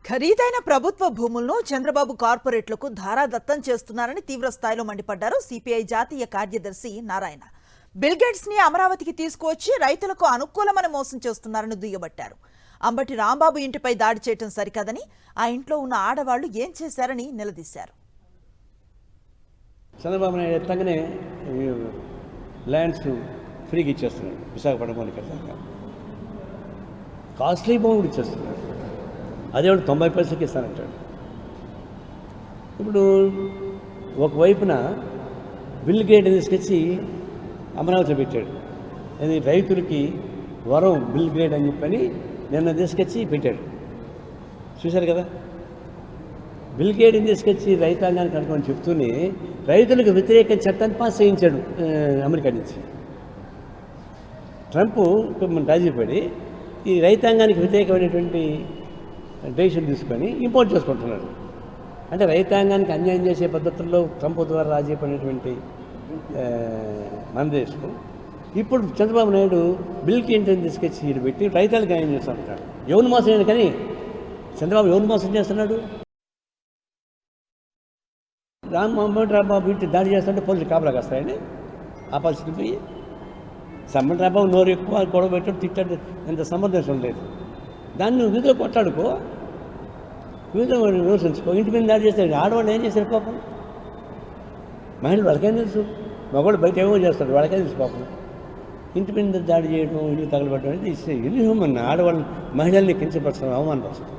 ఖరీదైన ప్రభుత్వ భూములను చంద్రబాబు కార్పొరేట్లకు ధారాదత్తం చేస్తున్నారని తీవ్ర స్థాయిలో మండిపడ్డారు సిపిఐ జాతీయ కార్యదర్శి నారాయణ. బిల్గేట్స్ ని అమరావతికి తీసుకువచ్చి రైతులకు అనుకూలమని మోసం చేస్తున్నారని దుయ్యబట్టారు. అంబటి రాంబాబు ఇంటిపై దాడి చేయటం సరికాదని, ఆ ఇంట్లో ఉన్న ఆడవాళ్లు ఏం చేశారని నిలదీశారు. చంద్రబాబు నాయుడు ఎత్తగానే ల్యాండ్స్ ఫ్రీగా ఇచ్చేస్తున్నాడు. విశాఖపట్నం కాస్ట్లీ భూములు ఇచ్చేస్తున్నాడు. అదే 90 పైసలకి ఇస్తానంటాడు. ఇప్పుడు ఒకవైపున బిల్ గేట్ తీసుకొచ్చి అమరావతిలో పెట్టాడు. అది రైతులకి వరం బిల్ గేట్ అని చెప్పని నిన్న తీసుకొచ్చి పెట్టాడు. చూశారు కదా, బిల్ గేట్ని తీసుకొచ్చి రైతాంగానికి అనుకోని చెప్తూనే రైతులకు వ్యతిరేక చట్టాన్ని పాస్ చేయించాడు అమెరికా నుంచి. ట్రంప్ రాజీపడి ఈ రైతాంగానికి వ్యతిరేకమైనటువంటి డెసిషన్ తీసుకొని ఇంపోర్ట్ చేసుకుంటున్నాడు. అంటే రైతాంగానికి అన్యాయం చేసే పద్ధతుల్లో ట్రంప్ ద్వారా రాజీపడినటువంటి మన దేశం ఇప్పుడు చంద్రబాబు నాయుడు బిల్ క్లింటన్ తీసుకొచ్చి ఇది పెట్టి రైతులకు న్యాయం చేస్తూ ఉంటాడు. ఎవరిని మోసం చేయను, కానీ చంద్రబాబు ఎవరిని మోసం చేస్తున్నాడు? రాంబాబు ఇంటి దాడి చేస్తుంటే పోలీసులు కాపలా కాస్తాయండి. ఆ పరిస్థితి పోయి సమ్మటి రాంబాబు నోరు ఎక్కువ గొడవ పెట్టాడు, తిట్టాడు, ఎంత సంబంధం లేదు. దాన్ని నువ్వు వీధిలో కొట్లాడుకో, వీధిలో నివసించుకో. ఇంటి మీద దాడి చేస్తాడు. ఆడవాళ్ళు ఏం చేశారు పాపం? మహిళలు వాళ్ళకేం తెలుసు? మగవాళ్ళు బయట ఏమో చేస్తాడు, వాళ్ళకేం తెలుసు పాపం. ఇంటి మీద దాడి చేయడం, ఇల్లు తగలబెట్టడం అనేది ఇన్హ్యూమన్. ఆడవాళ్ళు మహిళల్ని కించపరచడం, అవమానపరచడం.